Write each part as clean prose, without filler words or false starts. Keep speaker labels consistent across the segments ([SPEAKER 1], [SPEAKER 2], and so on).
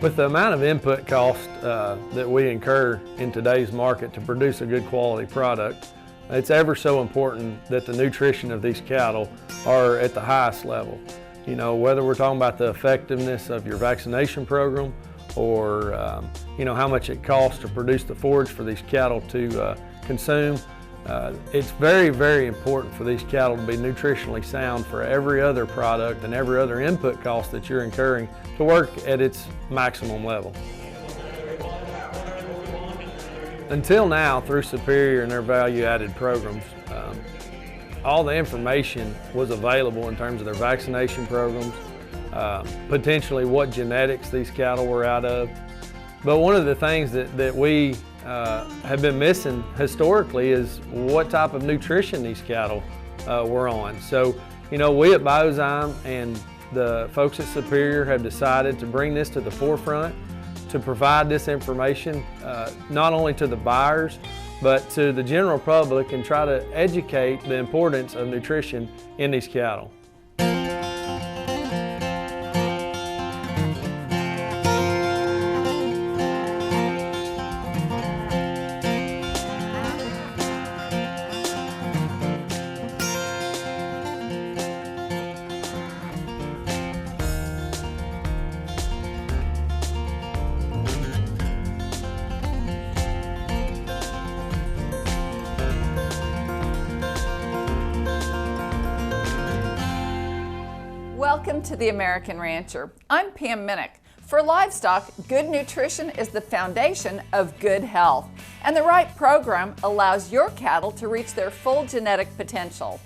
[SPEAKER 1] With the amount of input cost that we incur in today's market to produce a good quality product, it's ever so important that the nutrition of these cattle are at the highest level. You know, whether we're talking about the effectiveness of your vaccination program or you know, how much it costs to produce the forage for these cattle to consume, it's very, very important for these cattle to be nutritionally sound for every other product and every other input cost that you're incurring to work at its maximum level. Until now, through Superior and their value-added programs, all the information was available in terms of their vaccination programs, potentially what genetics these cattle were out of. But one of the things that we have been missing historically is what type of nutrition these cattle were on. So, you know, we at Biozyme and the folks at Superior have decided to bring this to the forefront, to provide this information not only to the buyers, but to the general public, and try to educate the importance of nutrition in these cattle.
[SPEAKER 2] Welcome to The American Rancher. I'm Pam Minnick. For livestock, good nutrition is the foundation of good health, and the right program allows your cattle to reach their full genetic potential.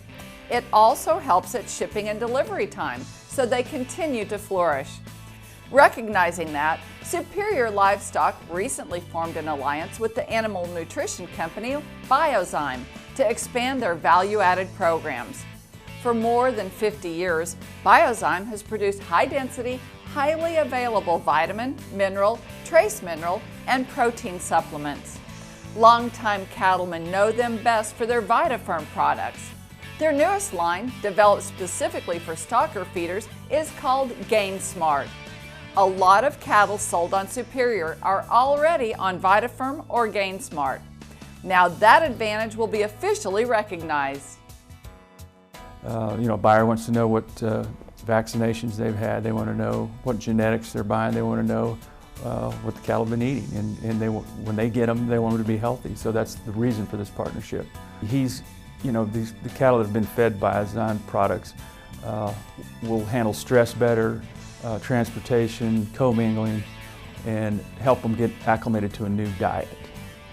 [SPEAKER 2] It also helps at shipping and delivery time, so they continue to flourish. Recognizing that, Superior Livestock recently formed an alliance with the animal nutrition company Biozyme to expand their value-added programs. For more than 50 years, Biozyme has produced high-density, highly available vitamin, mineral, trace mineral, and protein supplements. Longtime cattlemen know them best for their VitaFirm products. Their newest line, developed specifically for stocker feeders, is called Gain Smart. A lot of cattle sold on Superior are already on VitaFirm or Gain Smart. Now that advantage will be officially recognized.
[SPEAKER 3] You know, a buyer wants to know what vaccinations they've had. They want to know what genetics they're buying. They want to know what the cattle have been eating. And when they get them, they want them to be healthy. So that's the reason for this partnership. You know, the cattle that have been fed Biozyme products will handle stress better, transportation, commingling, and help them get acclimated to a new diet.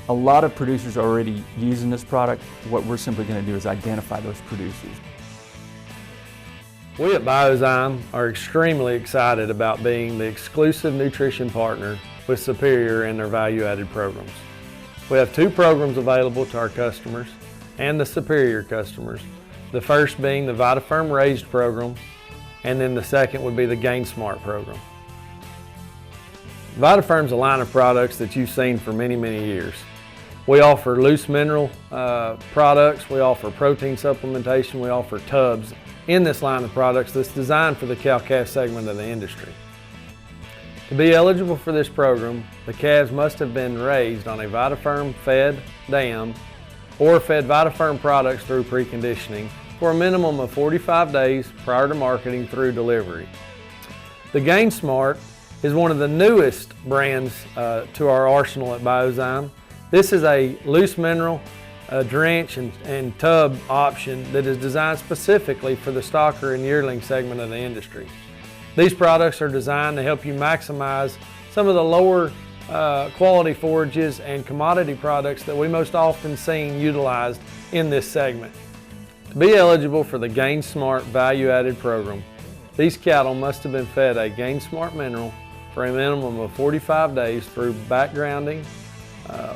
[SPEAKER 3] A lot of producers are already using this product. What we're simply going to do is identify those producers.
[SPEAKER 1] We at Biozyme are extremely excited about being the exclusive nutrition partner with Superior and their value-added programs. We have two programs available to our customers and the Superior customers. The first being the VitaFirm Raised program, and then the second would be the Gain Smart program. VitaFirm is a line of products that you've seen for many, many years. We offer loose mineral products, we offer protein supplementation, we offer tubs in this line of products that's designed for the cow-calf segment of the industry. To be eligible for this program, the calves must have been raised on a VitaFirm fed dam or fed VitaFirm products through preconditioning for a minimum of 45 days prior to marketing through delivery. The Gain Smart is one of the newest brands to our arsenal at Biozyme. This is a loose mineral drench and tub option that is designed specifically for the stocker and yearling segment of the industry. These products are designed to help you maximize some of the lower quality forages and commodity products that we most often see utilized in this segment. To be eligible for the Gain Smart value-added program, these cattle must have been fed a Gain Smart mineral for a minimum of 45 days through backgrounding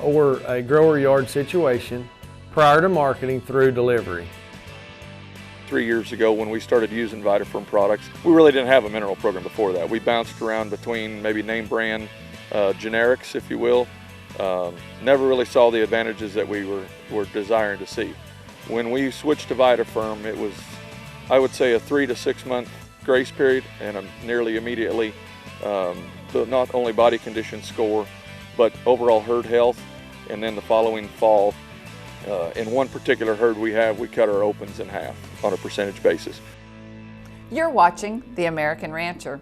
[SPEAKER 1] or a grower yard situation prior to marketing through delivery.
[SPEAKER 4] 3 years ago when we started using VitaFirm products, we really didn't have a mineral program before that. We bounced around between maybe name brand generics, if you will. Never really saw the advantages that we were desiring to see. When we switched to VitaFirm, it was, I would say, a 3 to 6 month grace period and nearly immediately not only body condition score, but overall herd health. And then the following fall, in one particular herd we cut our opens in half on a percentage basis.
[SPEAKER 2] You're watching The American Rancher.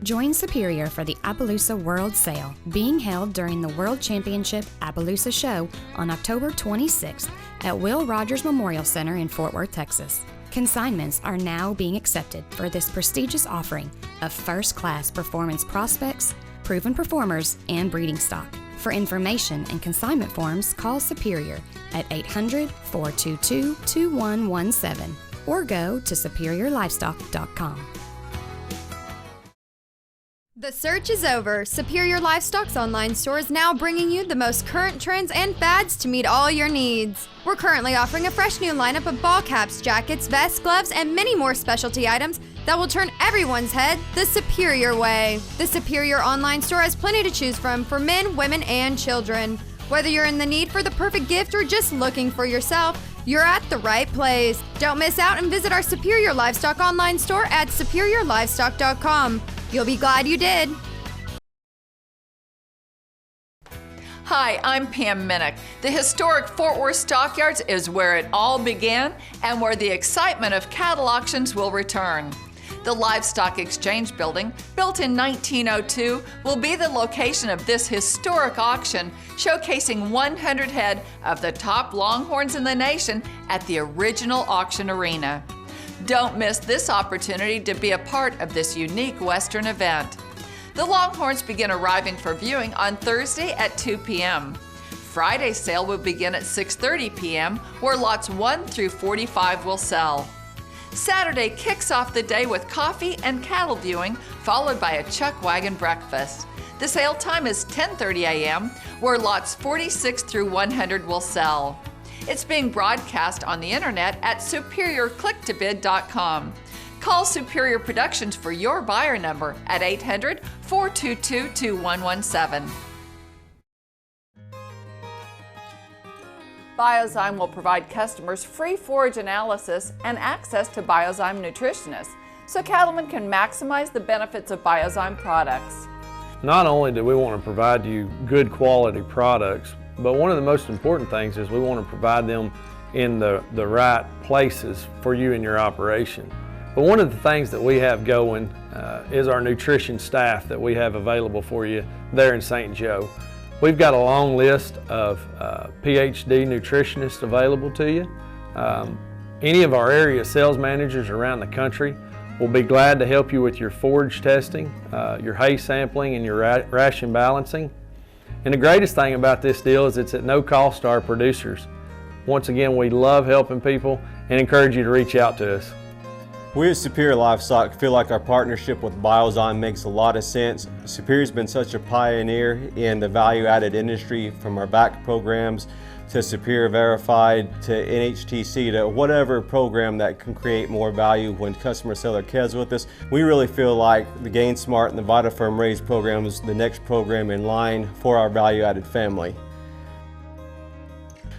[SPEAKER 5] Join Superior for the Appaloosa World Sale, being held during the World Championship Appaloosa Show on October 26th at Will Rogers Memorial Center in Fort Worth, Texas. Consignments are now being accepted for this prestigious offering of first-class performance prospects, proven performers, and breeding stock. For information and consignment forms, call Superior at 800-422-2117 or go to superiorlivestock.com.
[SPEAKER 6] The search is over. Superior Livestock's online store is now bringing you the most current trends and fads to meet all your needs. We're currently offering a fresh new lineup of ball caps, jackets, vests, gloves, and many more specialty items that will turn everyone's head the Superior way. The Superior online store has plenty to choose from for men, women, and children. Whether you're in the need for the perfect gift or just looking for yourself, you're at the right place. Don't miss out and visit our Superior Livestock online store at superiorlivestock.com. You'll be glad you did.
[SPEAKER 2] Hi, I'm Pam Minnick. The historic Fort Worth Stockyards is where it all began and where the excitement of cattle auctions will return. The Livestock Exchange Building, built in 1902, will be the location of this historic auction, showcasing 100 head of the top longhorns in the nation at the original auction arena. Don't miss this opportunity to be a part of this unique Western event. The longhorns begin arriving for viewing on Thursday at 2 p.m. Friday's sale will begin at 6:30 p.m., where lots 1 through 45 will sell. Saturday kicks off the day with coffee and cattle viewing, followed by a chuck wagon breakfast. The sale time is 10:30 a.m., where lots 46 through 100 will sell. It's being broadcast on the internet at superiorclicktobid.com. Call Superior Productions for your buyer number at 800-422-2117. Biozyme will provide customers free forage analysis and access to Biozyme nutritionists, so cattlemen can maximize the benefits of Biozyme products.
[SPEAKER 1] Not only do we want to provide you good quality products, but one of the most important things is we want to provide them in the right places for you in your operation. But one of the things that we have going is our nutrition staff that we have available for you there in St. Joe. We've got a long list of PhD nutritionists available to you. Any of our area sales managers around the country will be glad to help you with your forage testing, your hay sampling, and your ration balancing. And the greatest thing about this deal is it's at no cost to our producers. Once again, we love helping people and encourage you to reach out to us.
[SPEAKER 7] We at Superior Livestock feel like our partnership with Biozyme makes a lot of sense. Superior's been such a pioneer in the value-added industry, from our back programs to Superior Verified to NHTC to whatever program that can create more value when customers sell their calves with us. We really feel like the Gain Smart and the VitaFirm Raise program is the next program in line for our value-added family.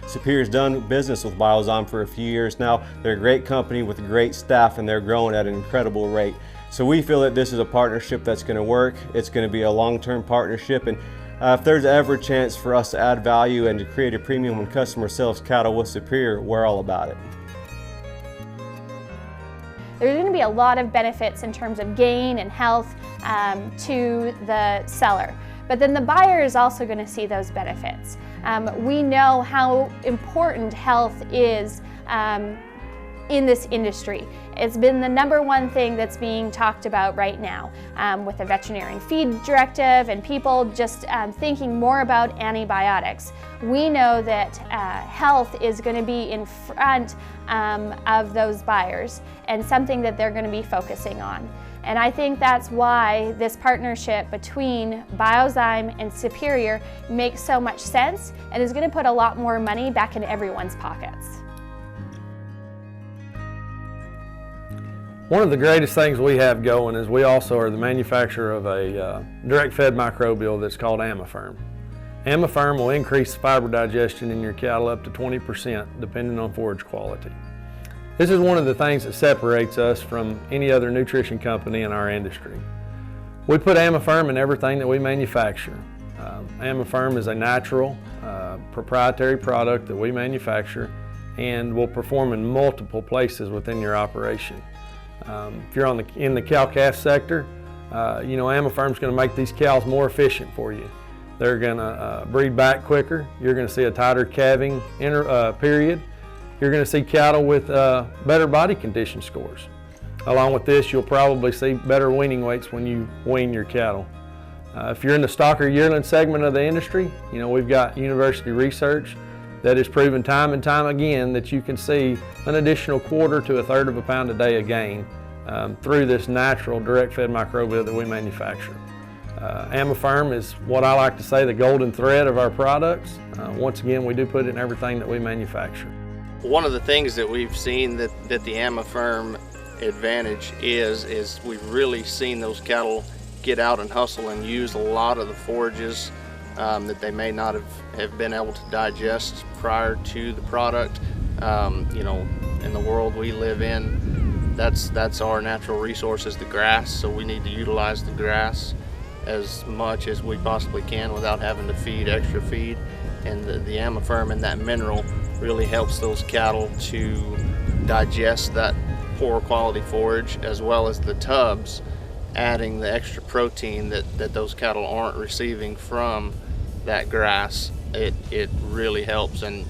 [SPEAKER 7] Superior's done business with Biozyme for a few years now. They're a great company with a great staff, and they're growing at an incredible rate. So we feel that this is a partnership that's going to work. It's going to be a long-term partnership, and if there's ever a chance for us to add value and to create a premium when customer sells cattle with Superior, we're all about it.
[SPEAKER 8] There's going to be a lot of benefits in terms of gain and health to the seller. But then the buyer is also going to see those benefits. We know how important health is in this industry. It's been the #1 thing that's being talked about right now with the veterinarian feed directive and people just thinking more about antibiotics. We know that health is going to be in front of those buyers and something that they're going to be focusing on. And I think that's why this partnership between Biozyme and Superior makes so much sense and is going to put a lot more money back in everyone's pockets.
[SPEAKER 1] One of the greatest things we have going is we also are the manufacturer of a direct-fed microbial that's called AmmoFerm. AmmoFerm will increase fiber digestion in your cattle up to 20% depending on forage quality. This is one of the things that separates us from any other nutrition company in our industry. We put Amifirm in everything that we manufacture. Amifirm is a natural, proprietary product that we manufacture and will perform in multiple places within your operation. If you're in the cow-calf sector, Amifirm is going to make these cows more efficient for you. They're going to breed back quicker. You're going to see a tighter calving period. You're going to see cattle with better body condition scores. Along with this, you'll probably see better weaning weights when you wean your cattle. If you're in the stocker yearling segment of the industry, we've got university research that has proven time and time again that you can see an additional 1/4 to 1/3 of a pound a day of gain through this natural direct-fed microbial that we manufacture. Amifirm is what I like to say the golden thread of our products. Once again, we do put it in everything that we manufacture.
[SPEAKER 9] One of the things that we've seen that the Amifirm advantage is we've really seen those cattle get out and hustle and use a lot of the forages that they may not have been able to digest prior to the product. In the world we live in, that's our natural resource is the grass, so we need to utilize the grass as much as we possibly can without having to feed extra feed. And the Amifirm and that mineral really helps those cattle to digest that poor quality forage, as well as the tubs, adding the extra protein that those cattle aren't receiving from that grass. It really helps and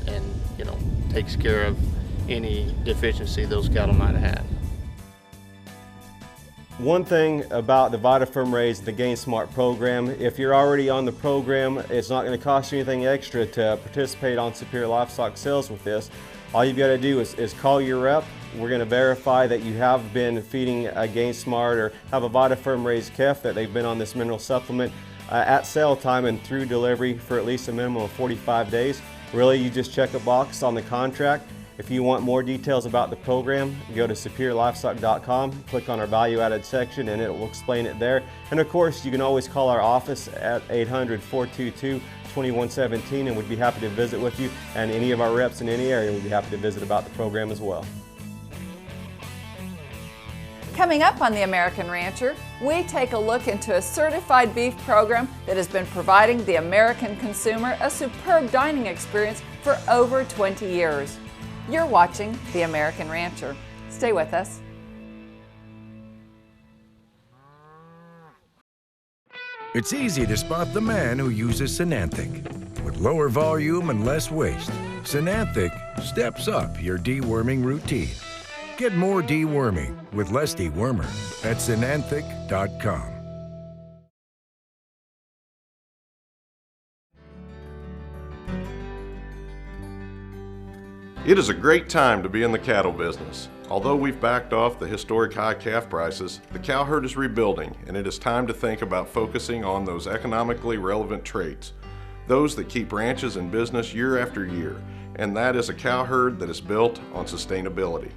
[SPEAKER 9] takes care of any deficiency those cattle might have had.
[SPEAKER 7] One thing about the VitaFirm Raise, the Gain Smart program, if you're already on the program, it's not going to cost you anything extra to participate on Superior Livestock sales with this. All you've got to do is call your rep. We're going to verify that you have been feeding a Gain Smart or have a VitaFirm Raised calf, that they've been on this mineral supplement at sale time and through delivery for at least a minimum of 45 days. Really, you just check a box on the contract. If you want more details about the program, go to superiorlivestock.com, click on our value added section, and it will explain it there. And of course, you can always call our office at 800-422-2117, and we'd be happy to visit with you. And any of our reps in any area would be happy to visit about the program as well.
[SPEAKER 2] Coming up on The American Rancher, we take a look into a certified beef program that has been providing the American consumer a superb dining experience for over 20 years. You're watching The American Rancher. Stay with us.
[SPEAKER 10] It's easy to spot the man who uses Synanthic. With lower volume and less waste, Synanthic steps up your deworming routine. Get more deworming with less dewormer at Synanthic.com.
[SPEAKER 11] It is a great time to be in the cattle business. Although we've backed off the historic high calf prices, the cow herd is rebuilding, and it is time to think about focusing on those economically relevant traits, those that keep ranches in business year after year, and that is a cow herd that is built on sustainability.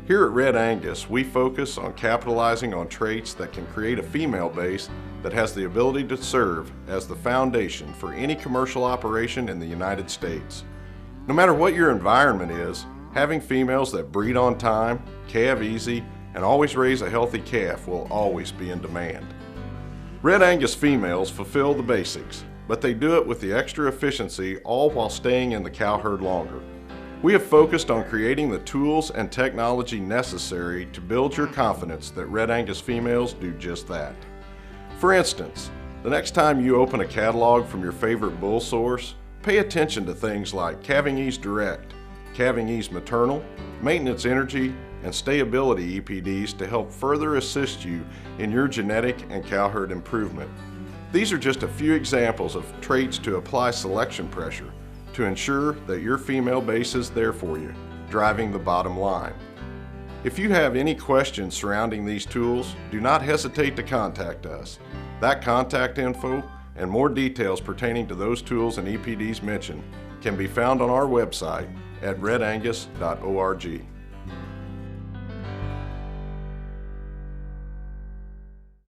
[SPEAKER 11] Here at Red Angus, we focus on capitalizing on traits that can create a female base that has the ability to serve as the foundation for any commercial operation in the United States. No matter what your environment is, having females that breed on time, calve easy, and always raise a healthy calf will always be in demand. Red Angus females fulfill the basics, but they do it with the extra efficiency, all while staying in the cow herd longer. We have focused on creating the tools and technology necessary to build your confidence that Red Angus females do just that. For instance, the next time you open a catalog from your favorite bull source, pay attention to things like Calving Ease Direct, Calving Ease Maternal, Maintenance Energy, and Stayability EPDs to help further assist you in your genetic and cow herd improvement. These are just a few examples of traits to apply selection pressure to ensure that your female base is there for you, driving the bottom line. If you have any questions surrounding these tools, do not hesitate to contact us. That contact info and more details pertaining to those tools and EPDs mentioned can be found on our website at redangus.org.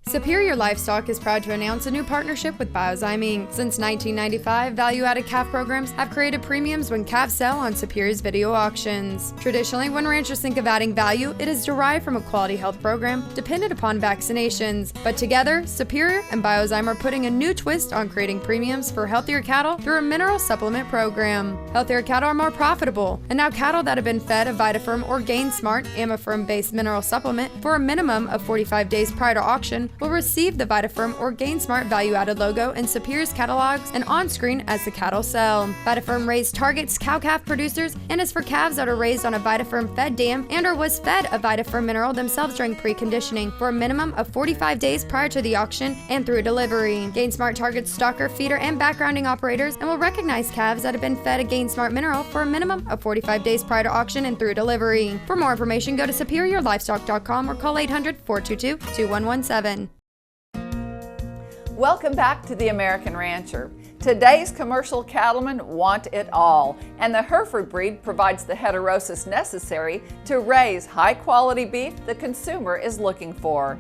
[SPEAKER 6] Superior Livestock is proud to announce a new partnership with Biozyme Inc. Since 1995, value-added calf programs have created premiums when calves sell on Superior's video auctions. Traditionally, when ranchers think of adding value, it is derived from a quality health program dependent upon vaccinations. But together, Superior and Biozyme are putting a new twist on creating premiums for healthier cattle through a mineral supplement program. Healthier cattle are more profitable, and now cattle that have been fed a VitaFirm or GainSmart AmaFirm-based mineral supplement for a minimum of 45 days prior to auction will receive the VitaFirm or GainSmart value-added logo in Superior's catalogs and on-screen as the cattle sell. VitaFirm raised targets cow-calf producers and is for calves that are raised on a VitaFirm fed dam and or was fed a VitaFirm mineral themselves during preconditioning for a minimum of 45 days prior to the auction and through delivery. GainSmart targets stalker, feeder, and backgrounding operators and will recognize calves that have been fed a GainSmart mineral for a minimum of 45 days prior to auction and through delivery. For more information, go to superiorlivestock.com or call 800-422-2117.
[SPEAKER 2] Welcome back to The American Rancher. Today's commercial cattlemen want it all, and the Hereford breed provides the heterosis necessary to raise high-quality beef the consumer is looking for.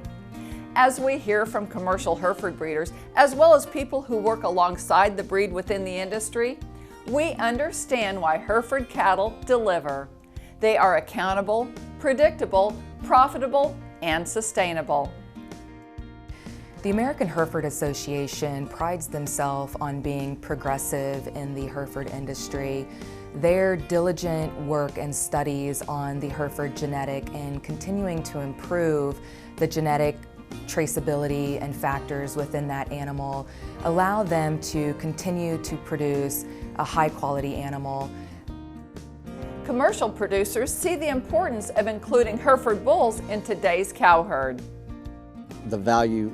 [SPEAKER 2] As we hear from commercial Hereford breeders, as well as people who work alongside the breed within the industry, we understand why Hereford cattle deliver. They are accountable, predictable, profitable, and sustainable.
[SPEAKER 12] The American Hereford Association prides themselves on being progressive in the Hereford industry. Their diligent work and studies on the Hereford genetic and continuing to improve the genetic traceability and factors within that animal allow them to continue to produce a high-quality animal.
[SPEAKER 2] Commercial producers see the importance of including Hereford bulls in today's cow herd.
[SPEAKER 13] The value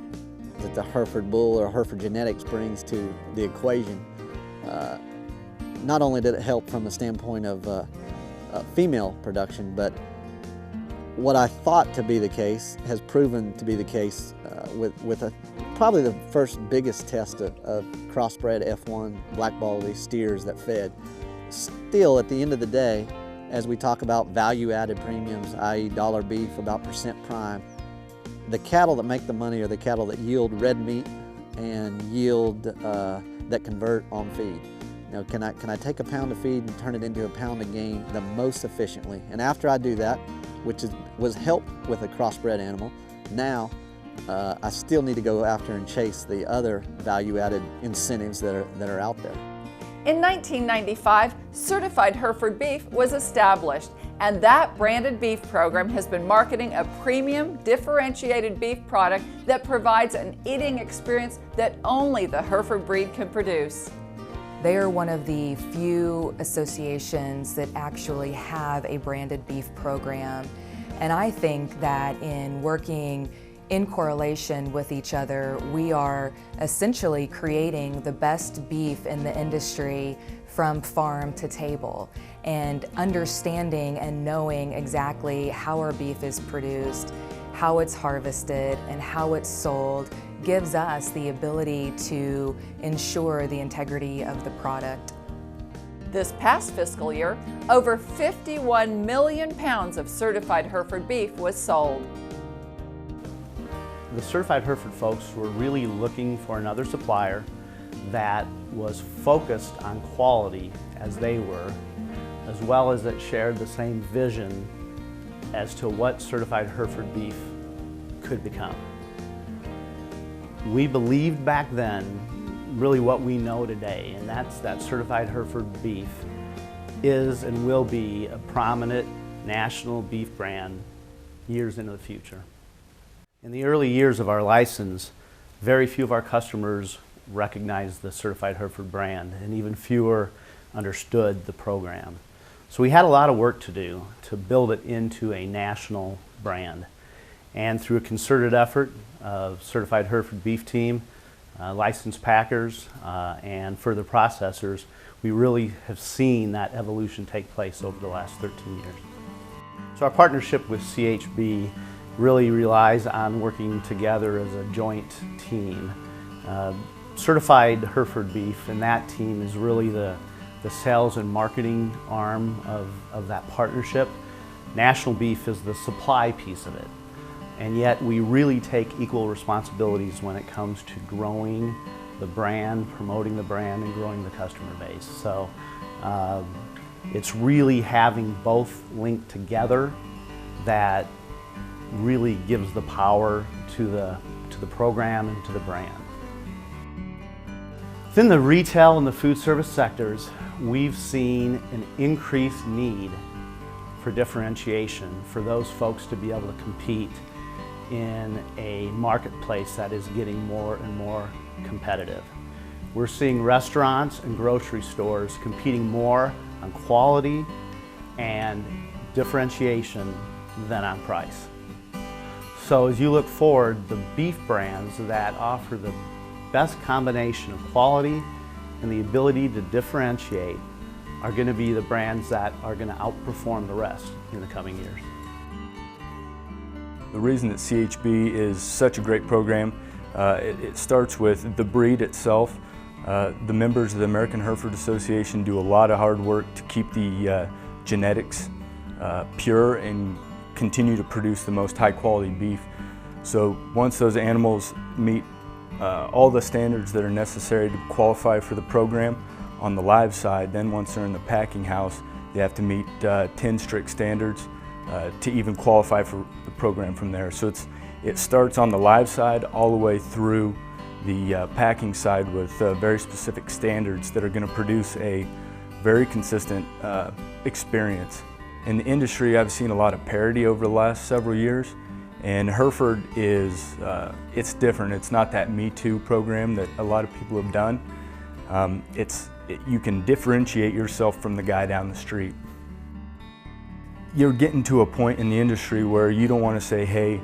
[SPEAKER 13] that the Hereford bull or Hereford genetics brings to the equation. Not only did it help from the standpoint of female production, but what I thought to be the case has proven to be the case with probably the first biggest test of crossbred F1 blackballed steers that fed. Still, at the end of the day, as we talk about value-added premiums, i.e. dollar beef, about percent prime, the cattle that make the money are the cattle that yield red meat and yield that convert on feed. You know, can I take a pound of feed and turn it into a pound of gain the most efficiently? And after I do that, which was helped with a crossbred animal, now I still need to go after and chase the other value-added incentives that are out there.
[SPEAKER 2] In 1995, Certified Hereford Beef was established, and that branded beef program has been marketing a premium, differentiated beef product that provides an eating experience that only the Hereford breed can produce.
[SPEAKER 12] They are one of the few associations that actually have a branded beef program, and I think that in working in correlation with each other, we are essentially creating the best beef in the industry from farm to table, and understanding and knowing exactly how our beef is produced, how it's harvested, and how it's sold gives us the ability to ensure the integrity of the product.
[SPEAKER 2] This past fiscal year, over 51 million pounds of certified Hereford beef was sold.
[SPEAKER 14] The Certified Hereford folks were really looking for another supplier that was focused on quality as they were, as well as that shared the same vision as to what certified Hereford beef could become. We believed back then really what we know today, and that's that certified Hereford beef is and will be a prominent national beef brand years into the future. In the early years of our license, very few of our customers recognized the Certified Hereford brand, and even fewer understood the program. So we had a lot of work to do to build it into a national brand. And through a concerted effort of Certified Hereford beef team, licensed packers, and further processors, we really have seen that evolution take place over the last 13 years. So our partnership with CHB really relies on working together as a joint team. Certified Hereford beef and that team is really the sales and marketing arm of that partnership. National beef is the supply piece of it. and yet we really take equal responsibilities when it comes to growing the brand, promoting the brand, and growing the customer base. So it's really having both linked together that really gives the power to the program and to the brand. Within the retail and the food service sectors, we've seen an increased need for differentiation, for those folks to be able to compete in a marketplace that is getting more and more competitive. We're seeing restaurants and grocery stores competing more on quality and differentiation than on price. So as you look forward, the beef brands that offer the best combination of quality and the ability to differentiate are going to be the brands that are going to outperform the rest in the coming years.
[SPEAKER 3] The reason that CHB is such a great program, it starts with the breed itself. The members of the American Hereford Association do a lot of hard work to keep the genetics pure and continue to produce the most high quality beef. So once those animals meet all the standards that are necessary to qualify for the program on the live side, then once they're in the packing house, they have to meet 10 strict standards to even qualify for the program from there. So it starts on the live side all the way through the packing side with very specific standards that are going to produce a very consistent experience. In the industry, I've seen a lot of parity over the last several years, and Hereford is, it's different. It's not that Me Too program that a lot of people have done. You can differentiate yourself from the guy down the street. You're getting to a point in the industry where you don't want to say, hey,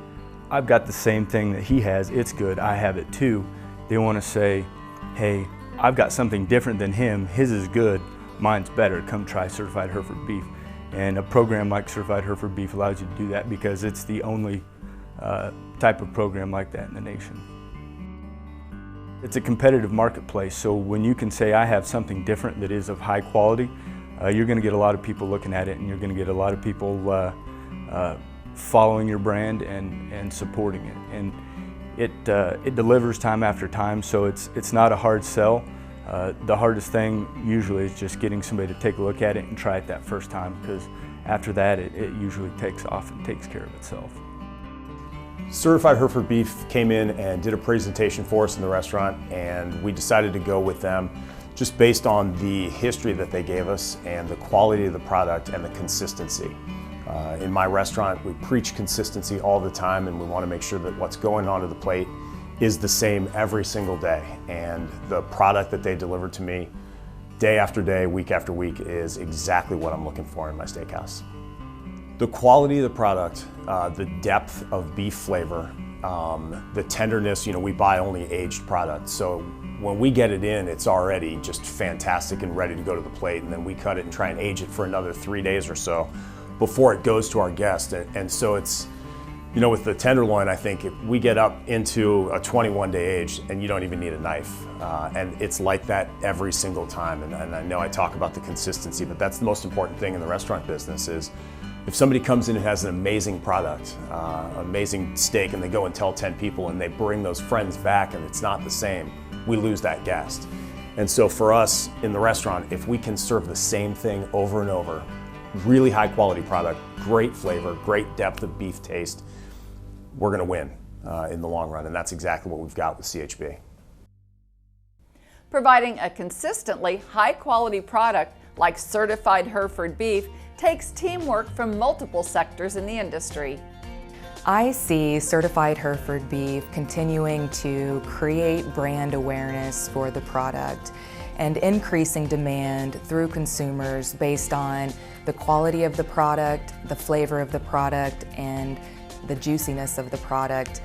[SPEAKER 3] I've got the same thing that he has, it's good, I have it too. They want to say, hey, I've got something different than him, his is good, mine's better, come try Certified Hereford Beef. And a program like Certified Hereford Beef allows you to do that because it's the only type of program like that in the nation. It's a competitive marketplace, so when you can say I have something different that is of high quality, you're going to get a lot of people looking at it, and you're going to get a lot of people following your brand and supporting it. And it delivers time after time, so it's not a hard sell. The hardest thing usually is just getting somebody to take a look at it and try it that first time, because after that it usually takes off and takes care of itself.
[SPEAKER 15] Certified Hereford Beef came in and did a presentation for us in the restaurant, and we decided to go with them just based on the history that they gave us and the quality of the product and the consistency. In my restaurant, we preach consistency all the time, and we want to make sure that what's going onto the plate is the same every single day. And the product that they delivered to me day after day, week after week, is exactly what I'm looking for in my steakhouse. The quality of the product, the depth of beef flavor, the tenderness, we buy only aged product. So when we get it in, it's already just fantastic and ready to go to the plate, and then we cut it and try and age it for another 3 days or so before it goes to our guest. And so it's, with the tenderloin, I think we get up into a 21-day age and you don't even need a knife. And it's like that every single time. And I know I talk about the consistency, but that's the most important thing in the restaurant business is if somebody comes in and has an amazing product, amazing steak, and they go and tell 10 people and they bring those friends back and it's not the same, we lose that guest. And so for us in the restaurant, if we can serve the same thing over and over, really high quality product, great flavor, great depth of beef taste, we're gonna win in the long run, and that's exactly what we've got with CHB.
[SPEAKER 2] Providing a consistently high-quality product like Certified Hereford Beef takes teamwork from multiple sectors in the industry.
[SPEAKER 12] I see Certified Hereford Beef continuing to create brand awareness for the product and increasing demand through consumers based on the quality of the product, the flavor of the product, and the juiciness of the product,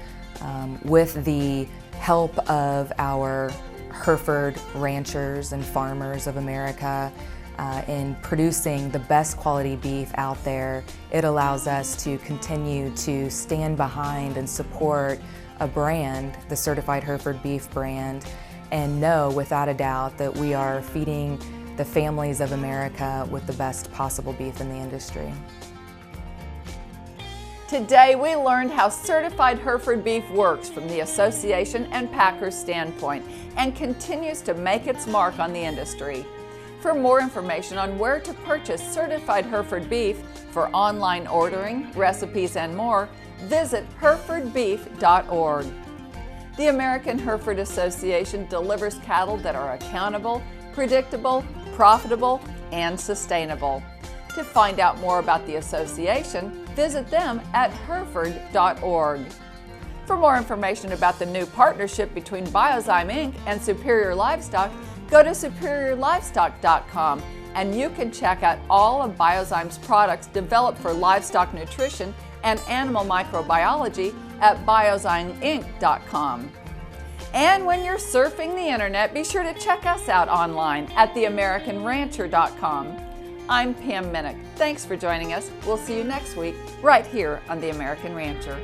[SPEAKER 12] with the help of our Hereford ranchers and farmers of America in producing the best quality beef out there. It allows us to continue to stand behind and support a brand, the Certified Hereford Beef brand, and know without a doubt that we are feeding the families of America with the best possible beef in the industry.
[SPEAKER 2] Today we learned how certified Hereford beef works from the association and packers standpoint and continues to make its mark on the industry. For more information on where to purchase certified Hereford beef for online ordering, recipes, and more, visit herefordbeef.org. The American Hereford Association delivers cattle that are accountable, predictable, profitable, and sustainable. To find out more about the association, visit them at hereford.org. For more information about the new partnership between Biozyme Inc. and Superior Livestock, go to superiorlivestock.com and you can check out all of Biozyme's products developed for livestock nutrition and animal microbiology at biozymeinc.com. And when you're surfing the internet, be sure to check us out online at theamericanrancher.com. I'm Pam Minnick. Thanks for joining us. We'll see you next week right here on The American Rancher.